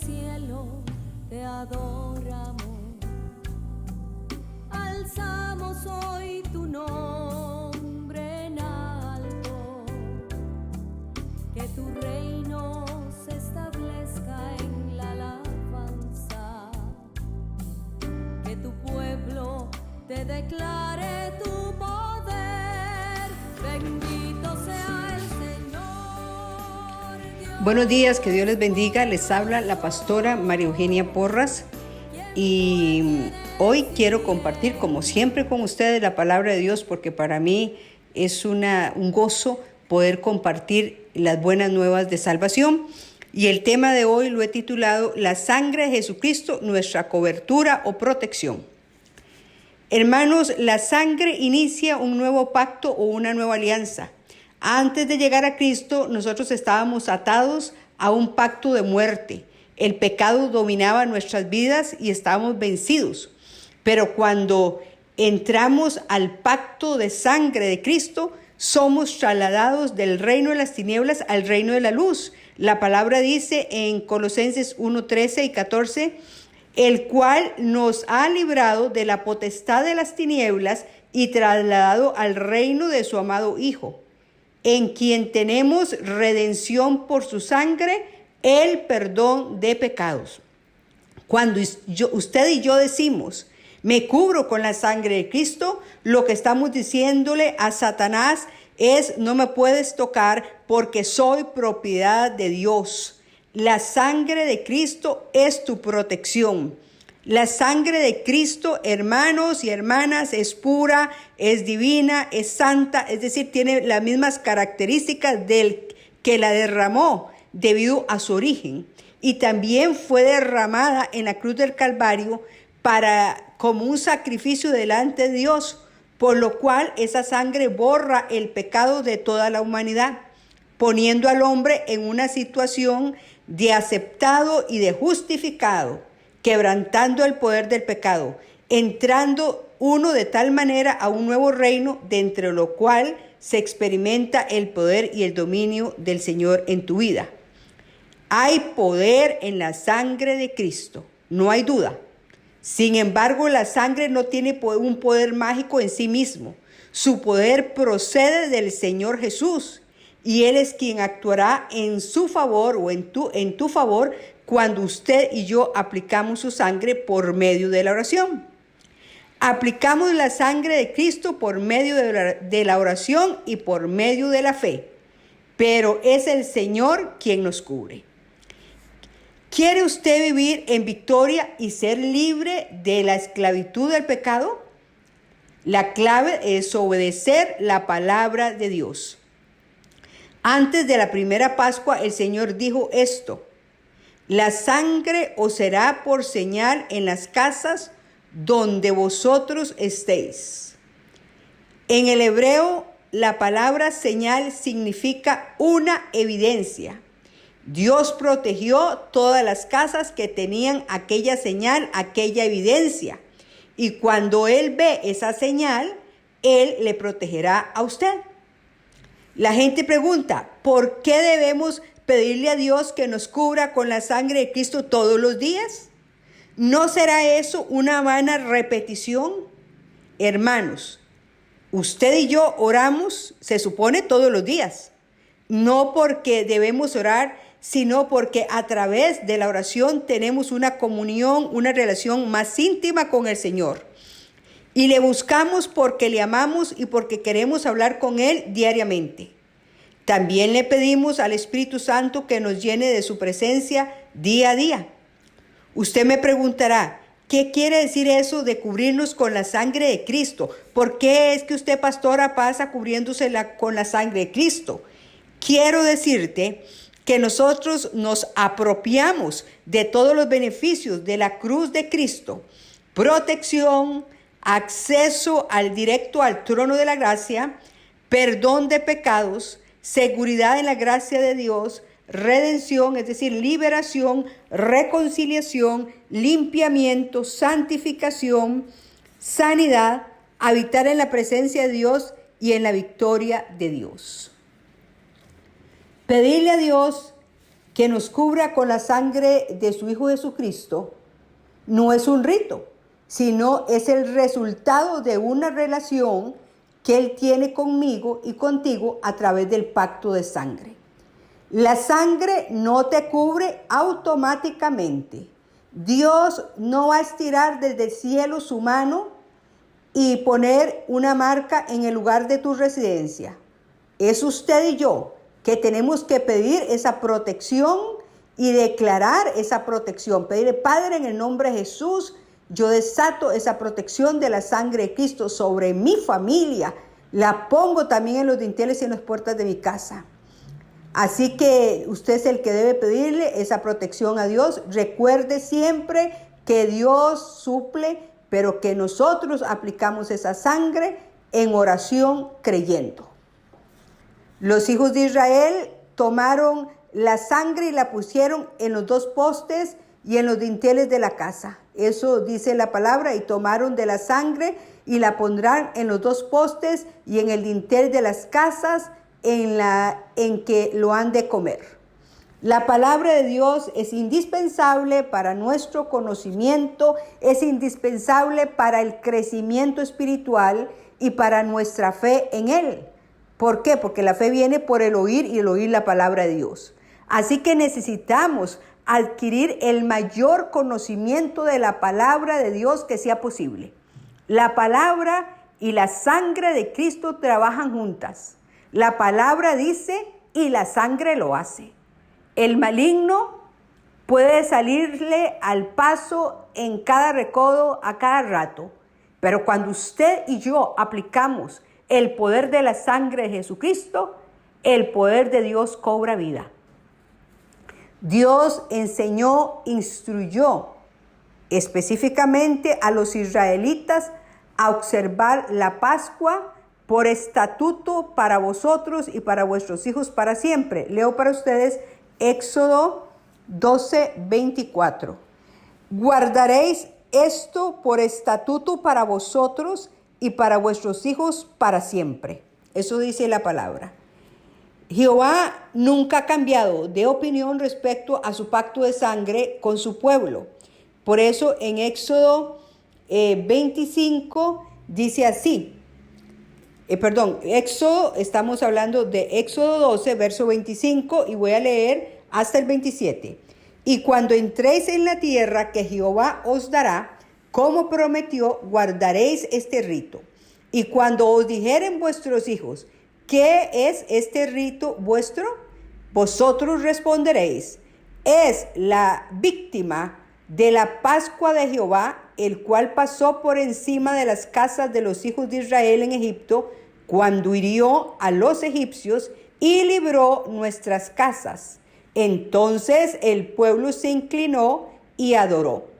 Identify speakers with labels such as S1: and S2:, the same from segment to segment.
S1: cielo te adoramos, alzamos hoy tu nombre en alto, que tu reino se establezca en la alabanza, que tu pueblo te declare tu poder, bendito sea el Señor Dios.
S2: Buenos días, que Dios les bendiga. Les habla la pastora María Eugenia Porras y hoy quiero compartir como siempre con ustedes la palabra de Dios, porque para mí es un gozo poder compartir las buenas nuevas de salvación. Y el tema de hoy lo he titulado La sangre de Jesucristo, nuestra cobertura o protección. Hermanos, la sangre inicia un nuevo pacto o una nueva alianza. Antes de llegar a Cristo, nosotros estábamos atados a un pacto de muerte. El pecado dominaba nuestras vidas y estábamos vencidos. Pero cuando entramos al pacto de sangre de Cristo, somos trasladados del reino de las tinieblas al reino de la luz. La palabra dice en Colosenses 1:13 y 14, el cual nos ha librado de la potestad de las tinieblas y trasladado al reino de su amado Hijo, en quien tenemos redención por su sangre, el perdón de pecados. Cuando usted y yo decimos, me cubro con la sangre de Cristo, lo que estamos diciéndole a Satanás es, no me puedes tocar porque soy propiedad de Dios. La sangre de Cristo es tu protección. La sangre de Cristo, hermanos y hermanas, es pura, es divina, es santa, es decir, tiene las mismas características del que la derramó debido a su origen. Y también fue derramada en la cruz del Calvario como un sacrificio delante de Dios, por lo cual esa sangre borra el pecado de toda la humanidad, poniendo al hombre en una situación de aceptado y de justificado, quebrantando el poder del pecado, entrando uno de tal manera a un nuevo reino, dentro de lo cual se experimenta el poder y el dominio del Señor en tu vida. Hay poder en la sangre de Cristo, no hay duda. Sin embargo, la sangre no tiene un poder mágico en sí mismo. Su poder procede del Señor Jesús, y Él es quien actuará en su favor o en tu favor cuando usted y yo aplicamos su sangre por medio de la oración. Aplicamos la sangre de Cristo por medio de la oración y por medio de la fe, pero es el Señor quien nos cubre. ¿Quiere usted vivir en victoria y ser libre de la esclavitud del pecado? La clave es obedecer la palabra de Dios. Antes de la primera Pascua, el Señor dijo esto: la sangre os será por señal en las casas donde vosotros estéis. En el hebreo, la palabra señal significa una evidencia. Dios protegió todas las casas que tenían aquella señal, aquella evidencia. Y cuando Él ve esa señal, Él le protegerá a usted. La gente pregunta, ¿por qué debemos pedirle a Dios que nos cubra con la sangre de Cristo todos los días? ¿No será eso una vana repetición? Hermanos, usted y yo oramos, se supone, todos los días. No porque debemos orar, sino porque a través de la oración tenemos una comunión, una relación más íntima con el Señor. Y le buscamos porque le amamos y porque queremos hablar con Él diariamente. También le pedimos al Espíritu Santo que nos llene de su presencia día a día. Usted me preguntará, ¿qué quiere decir eso de cubrirnos con la sangre de Cristo? ¿Por qué es que usted, pastora, pasa cubriéndose con la sangre de Cristo? Quiero decirte que nosotros nos apropiamos de todos los beneficios de la cruz de Cristo: protección, acceso directo al trono de la gracia, perdón de pecados, seguridad en la gracia de Dios, redención, es decir, liberación, reconciliación, limpiamiento, santificación, sanidad, habitar en la presencia de Dios y en la victoria de Dios. Pedirle a Dios que nos cubra con la sangre de su Hijo Jesucristo, no es un rito, sino es el resultado de una relación que Él tiene conmigo y contigo a través del pacto de sangre. La sangre no te cubre automáticamente. Dios no va a estirar desde el cielo su mano y poner una marca en el lugar de tu residencia. Es usted y yo que tenemos que pedir esa protección y declarar esa protección. Pedirle, Padre, en el nombre de Jesús, yo desato esa protección de la sangre de Cristo sobre mi familia. La pongo también en los dinteles y en las puertas de mi casa. Así que usted es el que debe pedirle esa protección a Dios. Recuerde siempre que Dios suple, pero que nosotros aplicamos esa sangre en oración creyendo. Los hijos de Israel tomaron la sangre y la pusieron en los dos postes y en los dinteles de la casa. Eso dice la palabra, y tomaron de la sangre y la pondrán en los dos postes y en el dintel de las casas en que lo han de comer. La palabra de Dios es indispensable para nuestro conocimiento, es indispensable para el crecimiento espiritual y para nuestra fe en Él. ¿Por qué? Porque la fe viene por el oír y el oír la palabra de Dios. Así que necesitamos adquirir el mayor conocimiento de la palabra de Dios que sea posible. La palabra y la sangre de Cristo trabajan juntas. La palabra dice y la sangre lo hace. El maligno puede salirle al paso en cada recodo a cada rato, pero cuando usted y yo aplicamos el poder de la sangre de Jesucristo, el poder de Dios cobra vida. Dios enseñó, instruyó específicamente a los israelitas a observar la Pascua por estatuto para vosotros y para vuestros hijos para siempre. Leo para ustedes Éxodo 12:24. Guardaréis esto por estatuto para vosotros y para vuestros hijos para siempre. Eso dice la palabra. Jehová nunca ha cambiado de opinión respecto a su pacto de sangre con su pueblo. Por eso en Éxodo 25 dice así. Éxodo, estamos hablando de Éxodo 12, verso 25, y voy a leer hasta el 27. Y cuando entréis en la tierra que Jehová os dará, como prometió, guardaréis este rito. Y cuando os dijeren vuestros hijos, ¿qué es este rito vuestro? Vosotros responderéis, es la víctima de la Pascua de Jehová, el cual pasó por encima de las casas de los hijos de Israel en Egipto, cuando hirió a los egipcios y libró nuestras casas. Entonces el pueblo se inclinó y adoró.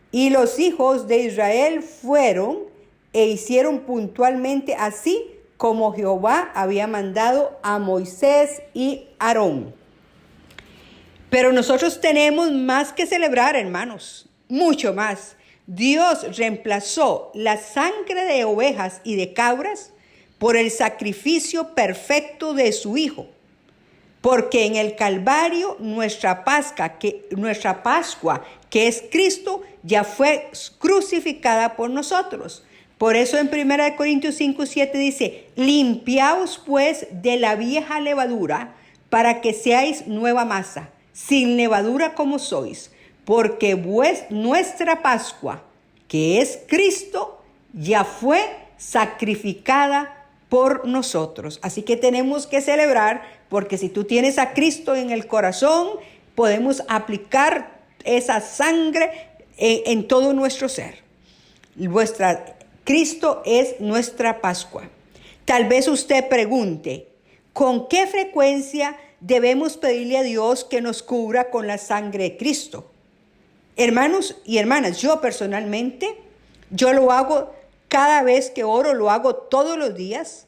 S2: Y los hijos de Israel fueron e hicieron puntualmente así como Jehová había mandado a Moisés y Aarón. Pero nosotros tenemos más que celebrar, hermanos, mucho más. Dios reemplazó la sangre de ovejas y de cabras por el sacrificio perfecto de su Hijo. Porque en el Calvario nuestra Pascua, que es Cristo, ya fue crucificada por nosotros. Por eso en 1 Corintios 5:7 dice, limpiaos pues de la vieja levadura para que seáis nueva masa, sin levadura como sois, porque nuestra Pascua, que es Cristo, ya fue sacrificada por nosotros. Así que tenemos que celebrar, porque si tú tienes a Cristo en el corazón, podemos aplicar esa sangre en todo nuestro ser. Cristo es nuestra Pascua. Tal vez usted pregunte, ¿con qué frecuencia debemos pedirle a Dios que nos cubra con la sangre de Cristo? Hermanos y hermanas, yo personalmente, yo lo hago cada vez que oro, lo hago todos los días.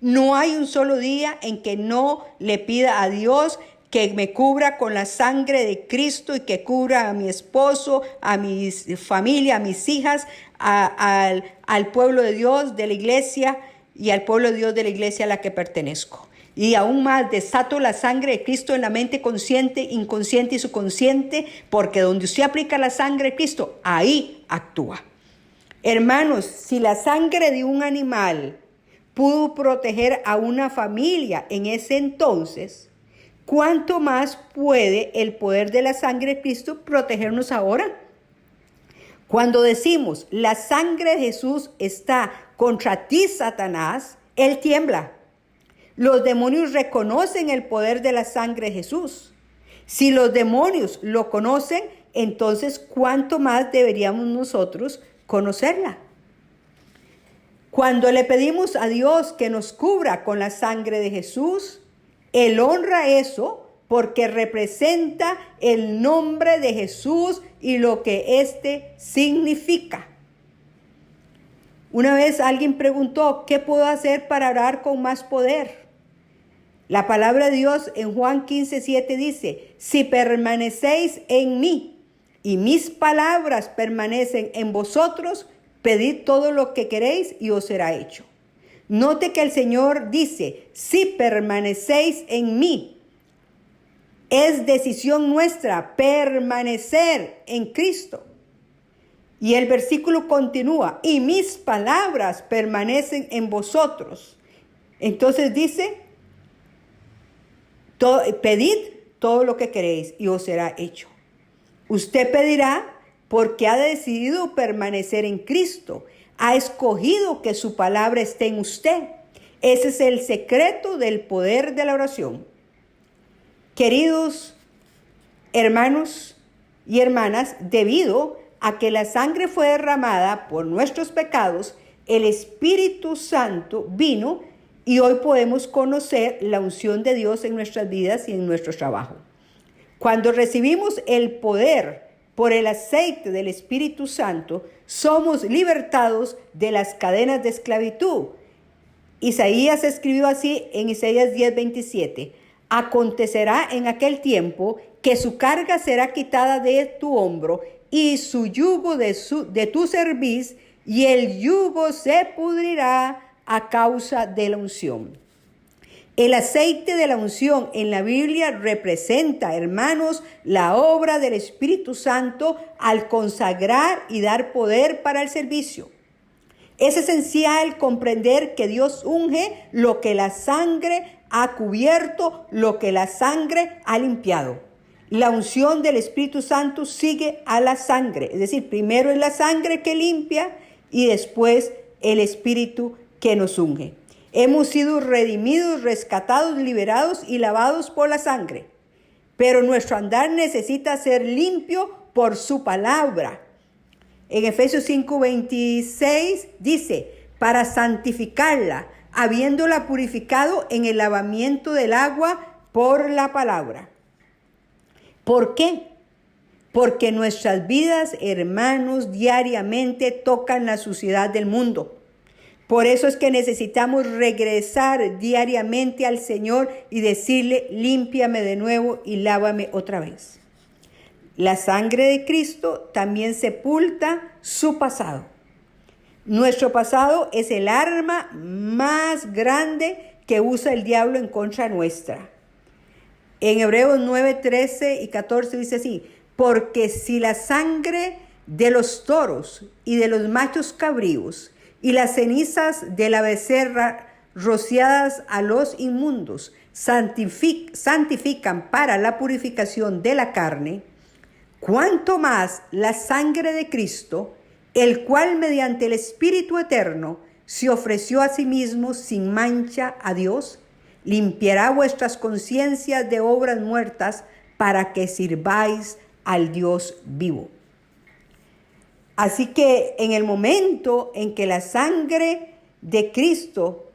S2: No hay un solo día en que no le pida a Dios que me cubra con la sangre de Cristo y que cubra a mi esposo, a mi familia, a mis hijas, al pueblo de Dios de la iglesia y al pueblo de Dios de la iglesia a la que pertenezco. y aún más desato la sangre de Cristo en la mente consciente, inconsciente y subconsciente, porque donde usted aplica la sangre de Cristo, ahí actúa. Hermanos, si la sangre de un animal pudo proteger a una familia en ese entonces, ¿cuánto más puede el poder de la sangre de Cristo protegernos ahora? Cuando decimos, la sangre de Jesús está contra ti, Satanás, él tiembla. Los demonios reconocen el poder de la sangre de Jesús. Si los demonios lo conocen, entonces, ¿cuánto más deberíamos nosotros conocerla? Cuando le pedimos a Dios que nos cubra con la sangre de Jesús, Él honra eso porque representa el nombre de Jesús y lo que éste significa. Una vez alguien preguntó, ¿qué puedo hacer para orar con más poder? La palabra de Dios en Juan 15:7 dice, si permanecéis en mí y mis palabras permanecen en vosotros, pedid todo lo que queréis y os será hecho. Note que el Señor dice, si permanecéis en mí, es decisión nuestra permanecer en Cristo. Y el versículo continúa, y mis palabras permanecen en vosotros. Entonces dice, pedid todo lo que queréis y os será hecho. Usted pedirá porque ha decidido permanecer en Cristo. Ha escogido que su palabra esté en usted. Ese es el secreto del poder de la oración. Queridos hermanos y hermanas, debido a que la sangre fue derramada por nuestros pecados, el Espíritu Santo vino y hoy podemos conocer la unción de Dios en nuestras vidas y en nuestro trabajo. Cuando recibimos el poder por el aceite del Espíritu Santo, somos libertados de las cadenas de esclavitud. Isaías escribió así en Isaías 10:27. Acontecerá en aquel tiempo que su carga será quitada de tu hombro y su yugo de tu cerviz, y el yugo se pudrirá a causa de la unción. El aceite de la unción en la Biblia representa, hermanos, la obra del Espíritu Santo al consagrar y dar poder para el servicio. Es esencial comprender que Dios unge lo que la sangre ha cubierto, lo que la sangre ha limpiado. La unción del Espíritu Santo sigue a la sangre, es decir, primero es la sangre que limpia y después el Espíritu que nos unge. Hemos sido redimidos, rescatados, liberados y lavados por la sangre, pero nuestro andar necesita ser limpio por su palabra. En Efesios 5:26 dice, para santificarla, habiéndola purificado en el lavamiento del agua por la palabra. ¿Por qué? Porque nuestras vidas, hermanos, diariamente tocan la suciedad del mundo. Por eso es que necesitamos regresar diariamente al Señor y decirle, límpiame de nuevo y lávame otra vez. La sangre de Cristo también sepulta su pasado. Nuestro pasado es el arma más grande que usa el diablo en contra nuestra. En Hebreos 9:13 y 14 dice así, porque si la sangre de los toros y de los machos cabríos y las cenizas de la becerra rociadas a los inmundos santifican para la purificación de la carne, cuánto más la sangre de Cristo, el cual mediante el Espíritu Eterno se ofreció a sí mismo sin mancha a Dios, limpiará vuestras conciencias de obras muertas para que sirváis al Dios vivo. Así que en el momento en que la sangre de Cristo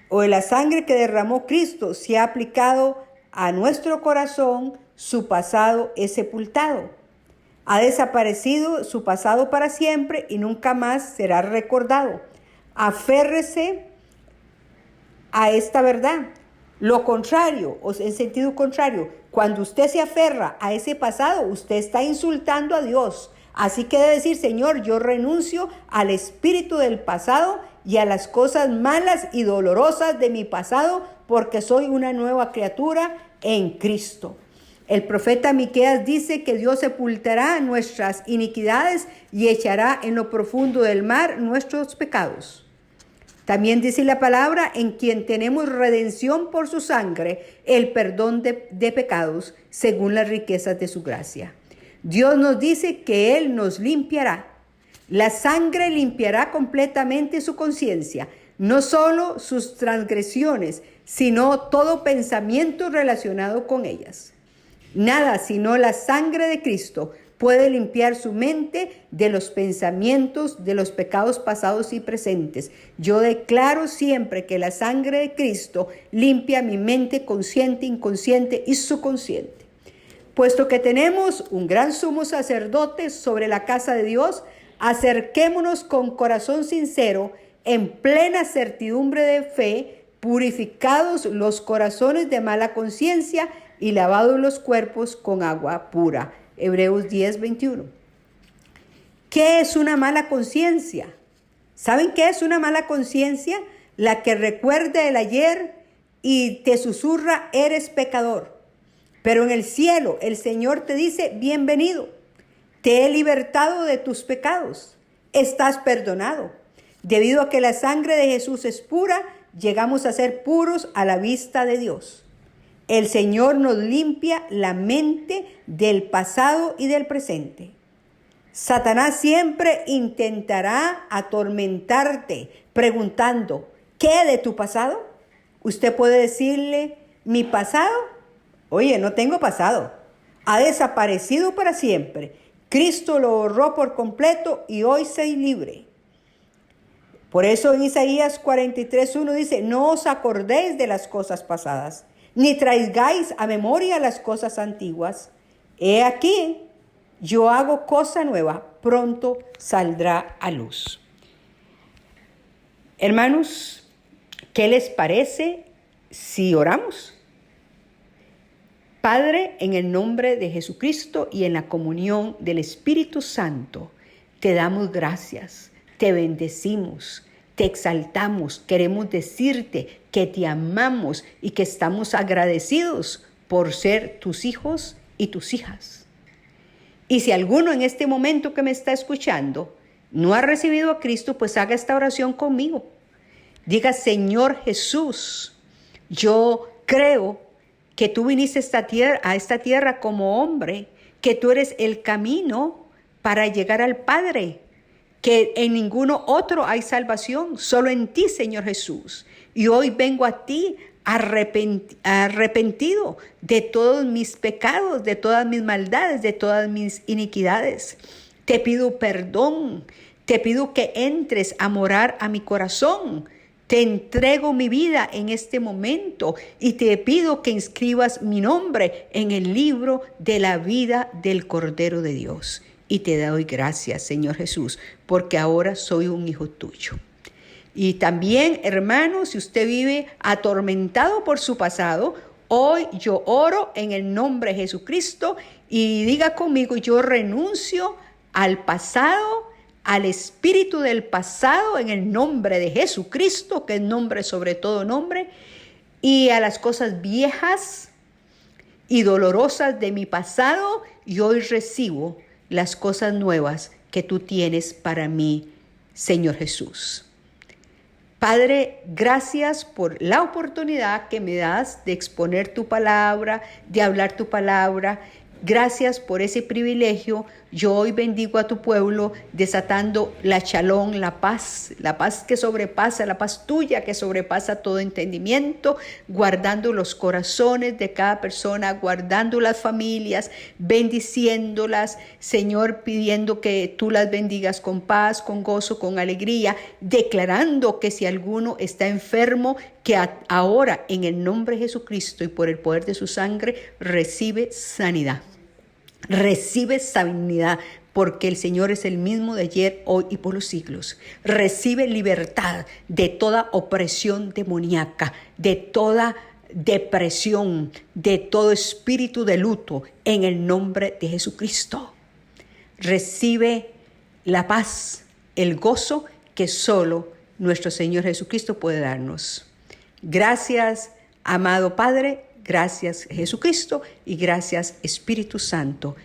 S2: o la sangre que derramó Cristo se ha aplicado a nuestro corazón, su pasado es sepultado. Ha desaparecido su pasado para siempre y nunca más será recordado. Aférrese a esta verdad. Lo contrario, o en sentido contrario, cuando usted se aferra a ese pasado, usted está insultando a Dios. Así que debe decir, Señor, yo renuncio al espíritu del pasado y a las cosas malas y dolorosas de mi pasado, porque soy una nueva criatura en Cristo. El profeta Miqueas dice que Dios sepultará nuestras iniquidades y echará en lo profundo del mar nuestros pecados. También dice la palabra, en quien tenemos redención por su sangre, el perdón de pecados, según las riquezas de su gracia. Dios nos dice que Él nos limpiará. La sangre limpiará completamente su conciencia, no solo sus transgresiones, sino todo pensamiento relacionado con ellas. Nada sino la sangre de Cristo puede limpiar su mente de los pensamientos, de los pecados pasados y presentes. Yo declaro siempre que la sangre de Cristo limpia mi mente consciente, inconsciente y subconsciente. Puesto que tenemos un gran sumo sacerdote sobre la casa de Dios, acerquémonos con corazón sincero, en plena certidumbre de fe, purificados los corazones de mala conciencia y lavados los cuerpos con agua pura. Hebreos 10, 21. ¿Qué es una mala conciencia? ¿Saben qué es una mala conciencia? La que recuerda el ayer y te susurra, eres pecador. Pero en el cielo el Señor te dice, bienvenido. Te he libertado de tus pecados. Estás perdonado. Debido a que la sangre de Jesús es pura, llegamos a ser puros a la vista de Dios. El Señor nos limpia la mente del pasado y del presente. Satanás siempre intentará atormentarte preguntando, ¿qué de tu pasado? Usted puede decirle, ¿mi pasado? Oye, no tengo pasado. Ha desaparecido para siempre. Cristo lo borró por completo y hoy soy libre. Por eso en Isaías 43:1 dice, no os acordéis de las cosas pasadas, ni traigáis a memoria las cosas antiguas. He aquí, yo hago cosa nueva, pronto saldrá a luz. Hermanos, ¿qué les parece si oramos? Padre, en el nombre de Jesucristo y en la comunión del Espíritu Santo, te damos gracias, te bendecimos, te exaltamos, queremos decirte que te amamos y que estamos agradecidos por ser tus hijos y tus hijas. Y si alguno en este momento que me está escuchando no ha recibido a Cristo, pues haga esta oración conmigo. Diga, Señor Jesús, yo creo que tú viniste a esta tierra como hombre, que tú eres el camino para llegar al Padre, que en ninguno otro hay salvación, solo en ti, Señor Jesús. Y hoy vengo a ti arrepentido de todos mis pecados, de todas mis maldades, de todas mis iniquidades. Te pido perdón, te pido que entres a morar a mi corazón. Te entrego mi vida en este momento y te pido que inscribas mi nombre en el libro de la vida del Cordero de Dios. Y te doy gracias, Señor Jesús, porque ahora soy un hijo tuyo. Y también, hermanos, si usted vive atormentado por su pasado, hoy yo oro en el nombre de Jesucristo y diga conmigo, yo renuncio al pasado, al espíritu del pasado en el nombre de Jesucristo, que es nombre sobre todo nombre, y a las cosas viejas y dolorosas de mi pasado, y hoy recibo las cosas nuevas que tú tienes para mí, Señor Jesús. Padre, gracias por la oportunidad que me das de exponer tu palabra, de hablar tu palabra. Gracias por ese privilegio. Yo hoy bendigo a tu pueblo desatando la shalom, la paz que sobrepasa, la paz tuya que sobrepasa todo entendimiento, guardando los corazones de cada persona, guardando las familias, bendiciéndolas, Señor, pidiendo que tú las bendigas con paz, con gozo, con alegría, declarando que si alguno está enfermo, que ahora en el nombre de Jesucristo y por el poder de su sangre recibe sanidad. Recibe sanidad porque el Señor es el mismo de ayer, hoy y por los siglos. Recibe libertad de toda opresión demoníaca, de toda depresión, de todo espíritu de luto en el nombre de Jesucristo. Recibe la paz, el gozo que solo nuestro Señor Jesucristo puede darnos. Gracias, amado Padre, gracias Jesucristo y gracias Espíritu Santo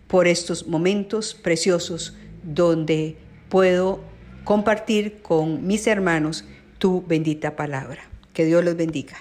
S2: por estos momentos preciosos donde puedo compartir con mis hermanos tu bendita palabra. Que Dios los bendiga.